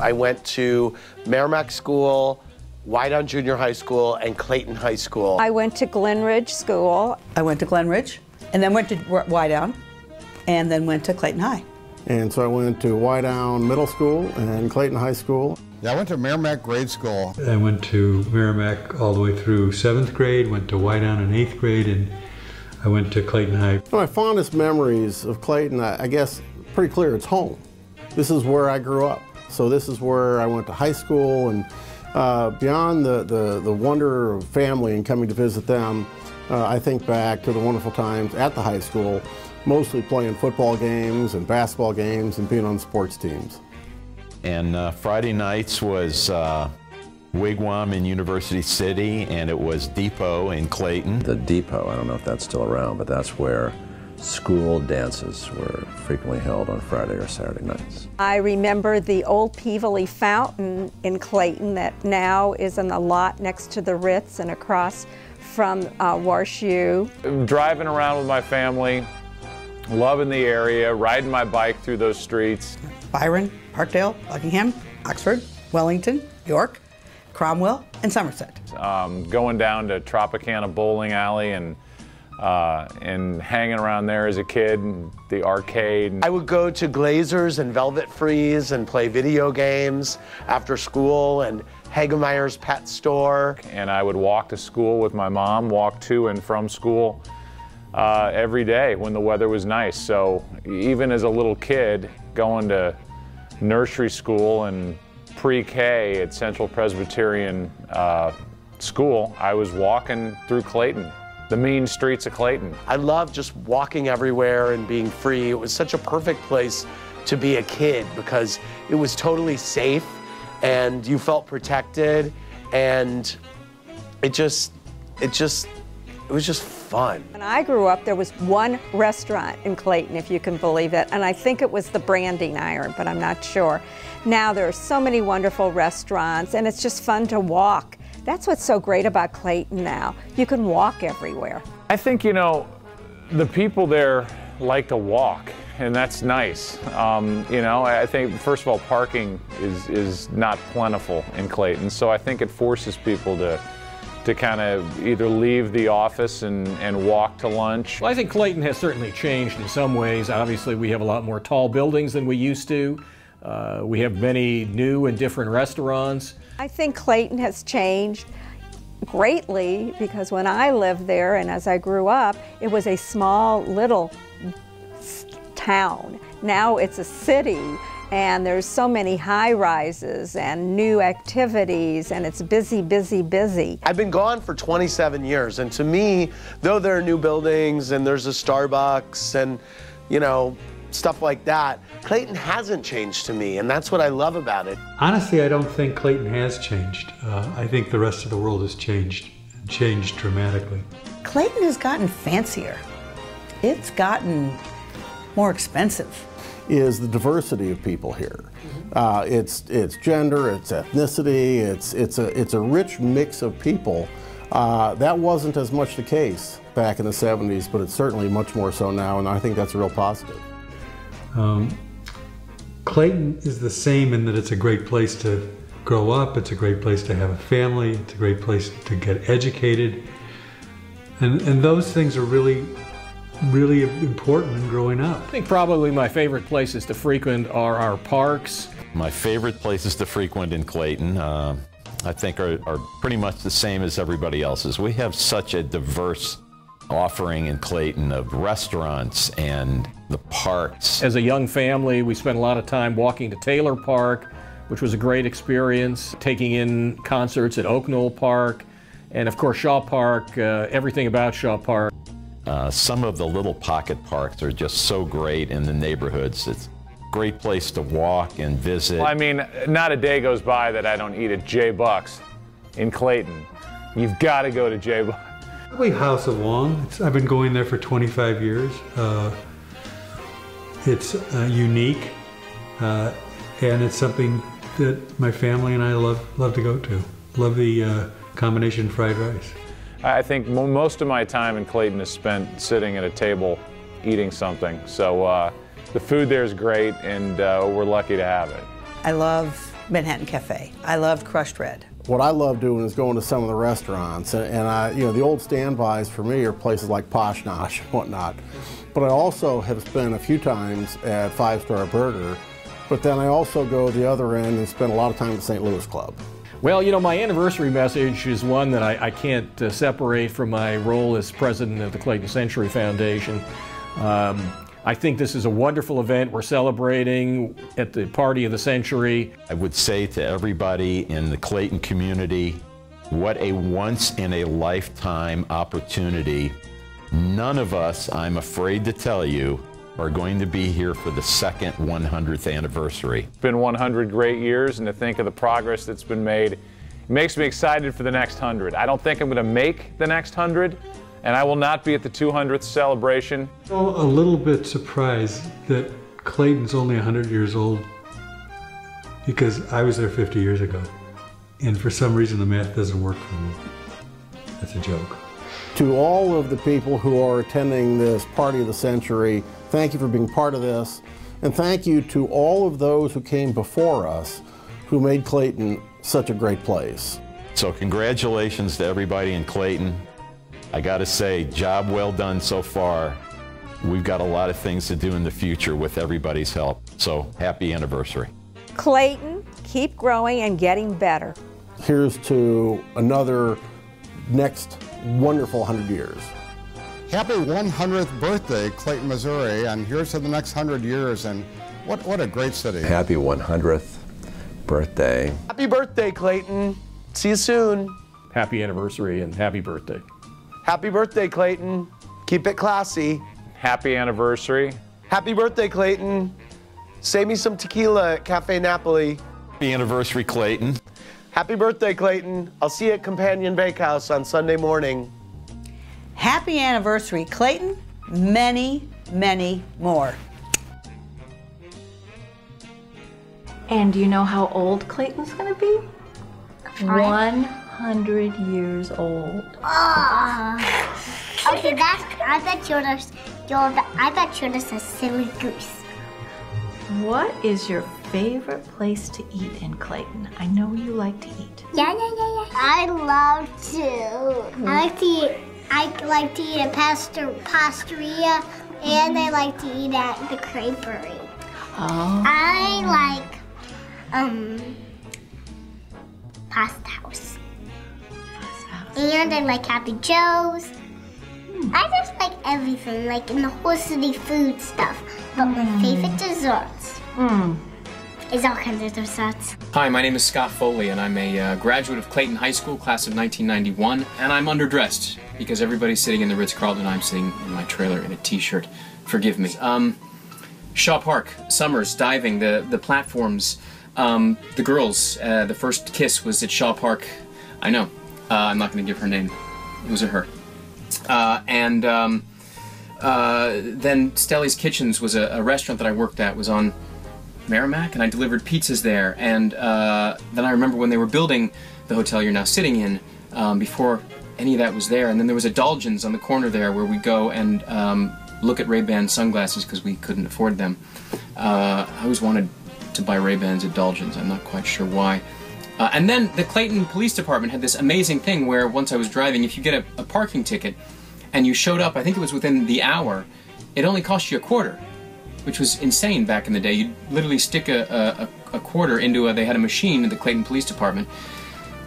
I went to Merrimack School, Wydown Junior High School, and Clayton High School. I went to Glen Ridge School. I went to Glen Ridge, and then went to Wydown, and then went to Clayton High. And so I went to Wydown Middle School and Clayton High School. Yeah, I went to Merrimack Grade School. I went to Merrimack all the way through 7th grade, went to Wydown in 8th grade, and I went to Clayton High. My fondest memories of Clayton, I guess, pretty clear, it's home. This is where I grew up. So this is where I went to high school, and beyond the wonder of family and coming to visit them, I think back to the wonderful times at the high school, mostly playing football games and basketball games and being on sports teams. And Friday nights was Wigwam in University City, and it was Depot in Clayton. The Depot, I don't know if that's still around, but that's where school dances were frequently held on Friday or Saturday nights. I remember the old Peevely Fountain in Clayton that now is in the lot next to the Ritz and across from WashU. Driving around with my family, loving the area, riding my bike through those streets. Byron, Parkdale, Buckingham, Oxford, Wellington, York, Cromwell, and Somerset. Going down to Tropicana Bowling Alley and hanging around there as a kid, and the arcade. I would go to Glazer's and Velvet Freeze and play video games after school, and Hagemeyer's Pet Store. And I would walk to school with my mom, walk to and from school every day when the weather was nice. So even as a little kid, going to nursery school and pre-K at Central Presbyterian School, I was walking through Clayton, the mean streets of Clayton. I loved just walking everywhere and being free. It was such a perfect place to be a kid because it was totally safe and you felt protected, and it was just fun. When I grew up, there was one restaurant in Clayton, if you can believe it, and I think it was the Branding Iron, but I'm not sure. Now there are so many wonderful restaurants, and it's just fun to walk. That's what's so great about Clayton now. You can walk everywhere. I think, you know, the people there like to walk, and that's nice. You know, I think, first of all, parking is not plentiful in Clayton, so I think it forces people to kind of either leave the office and walk to lunch. Well, I think Clayton has certainly changed in some ways. Obviously, we have a lot more tall buildings than we used to. We have many new and different restaurants. I think Clayton has changed greatly because when I lived there and as I grew up, it was a small little town. Now it's a city, and there's so many high-rises and new activities, and it's busy, busy, busy. I've been gone for 27 years, and to me, though there are new buildings and there's a Starbucks and, you know, stuff like that, Clayton hasn't changed to me, and that's what I love about it. Honestly, I don't think Clayton has changed. I think the rest of the world has changed dramatically. Clayton has gotten fancier. It's gotten more expensive. Is the diversity of people here. It's gender, it's ethnicity, it's a rich mix of people. That wasn't as much the case back in the 70s, but it's certainly much more so now, and I think that's a real positive. Clayton is the same in that it's a great place to grow up, it's a great place to have a family, it's a great place to get educated, and those things are really important in growing up. I think probably my favorite places to frequent are our parks. My favorite places to frequent in Clayton, I think are pretty much the same as everybody else's. We have such a diverse offering in Clayton of restaurants and the parks. As a young family, we spent a lot of time walking to Taylor Park, which was a great experience, taking in concerts at Oak Knoll Park, and of course Shaw Park, everything about Shaw Park. Some of the little pocket parks are just so great in the neighborhoods. It's a great place to walk and visit. Well, I mean, not a day goes by that I don't eat at J. Buck's in Clayton. You've got to go to J. Buck's. Probably House of Wong. I've been going there for 25 years. It's unique, and it's something that my family and I love to go to. Love the combination fried rice. I think most of my time in Clayton is spent sitting at a table eating something. So the food there is great, and we're lucky to have it. I love Manhattan Cafe. I loved Crushed Red. What I love doing is going to some of the restaurants, and I, you know, the old standbys for me are places like Posh Nosh and whatnot. But I also have spent a few times at Five Star Burger, but then I also go the other end and spend a lot of time at the St. Louis Club. Well, you know, my anniversary message is one that I can't separate from my role as president of the Clayton Century Foundation. I think this is a wonderful event. We're celebrating at the Party of the Century. I would say to everybody in the Clayton community, what a once-in-a-lifetime opportunity. None of us, I'm afraid to tell you, are going to be here for the second 100th anniversary. It's been 100 great years, and to think of the progress that's been made, it makes me excited for the next 100. I don't think I'm going to make the next 100, and I will not be at the 200th celebration. I'm a little bit surprised that Clayton's only 100 years old, because I was there 50 years ago, and for some reason the math doesn't work for me. That's a joke. To all of the people who are attending this Party of the Century, thank you for being part of this, and thank you to all of those who came before us who made Clayton such a great place. So congratulations to everybody in Clayton. I gotta say, job well done so far. We've got a lot of things to do in the future with everybody's help. So happy anniversary. Clayton, keep growing and getting better. Here's to another next wonderful 100 years. Happy 100th birthday, Clayton, Missouri, and here's to the next 100 years, and what a great city. Happy 100th birthday. Happy birthday, Clayton. See you soon. Happy anniversary and happy birthday. Happy birthday, Clayton. Keep it classy. Happy anniversary. Happy birthday, Clayton. Save me some tequila at Cafe Napoli. Happy anniversary, Clayton. Happy birthday, Clayton. I'll see you at Companion Bakehouse on Sunday morning. Happy anniversary, Clayton. Many, many more. And do you know how old Clayton's gonna be? 100 years old. Okay, I bet you're just a silly goose. What is your favorite place to eat in Clayton? I know you like to eat. Yeah. I love to. I like to eat at Pastoria, and I like to eat at the Creperie. Oh. I like Pasta House. And I like Happy Joe's. I just like everything, like in the whole city food stuff. But my favorite desserts is all kinds of desserts. Hi, my name is Scott Foley, and I'm a graduate of Clayton High School, class of 1991. And I'm underdressed because everybody's sitting in the Ritz-Carlton and I'm sitting in my trailer in a t-shirt. Forgive me. Shaw Park, summers, diving, the platforms, the girls. The first kiss was at Shaw Park. I know. I'm not going to give her name. It was a her. Then Stelly's Kitchens was a restaurant that I worked at, was on Merrimack, and I delivered pizzas there. And then I remember when they were building the hotel you're now sitting in, before any of that was there. And then there was a Dolgen's on the corner there where we go and look at Ray-Ban sunglasses because we couldn't afford them. I always wanted to buy Ray-Bans at Dolgen's. I'm not quite sure why. And then the Clayton Police Department had this amazing thing where once I was driving, if you get a parking ticket and you showed up, I think it was within the hour, it only cost you $0.25, which was insane back in the day. You'd literally stick a quarter into they had a machine in the Clayton Police Department.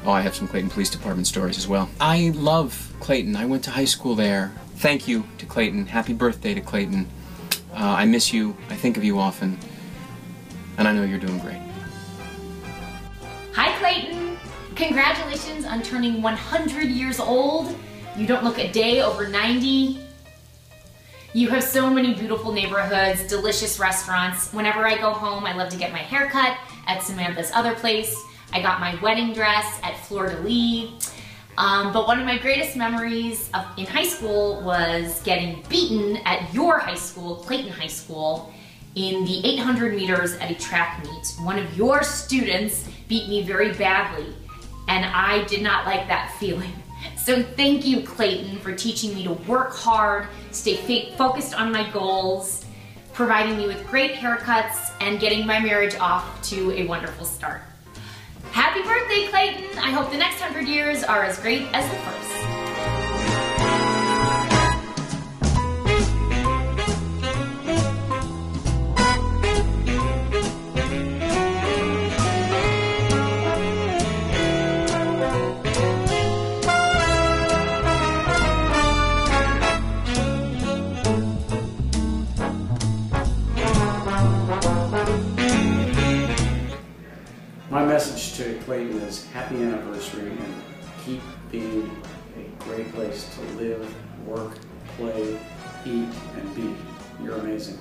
Oh, I have some Clayton Police Department stories as well. I love Clayton. I went to high school there. Thank you to Clayton. Happy birthday to Clayton. I miss you. I think of you often. And I know you're doing great. Hi, Clayton. Congratulations on turning 100 years old. You don't look a day over 90. You have so many beautiful neighborhoods, delicious restaurants. Whenever I go home, I love to get my hair cut at Samantha's other place. I got my wedding dress at Fleur de Lis. But one of my greatest memories in high school was getting beaten at your high school, Clayton High School, in the 800 meters at a track meet. One of your students beat me very badly, and I did not like that feeling. So thank you, Clayton, for teaching me to work hard, stay focused on my goals, providing me with great haircuts, and getting my marriage off to a wonderful start. Happy birthday, Clayton! I hope the next 100 years are as great as the first. My message to Clayton is happy anniversary and keep being a great place to live, work, play, eat, and be. You're amazing.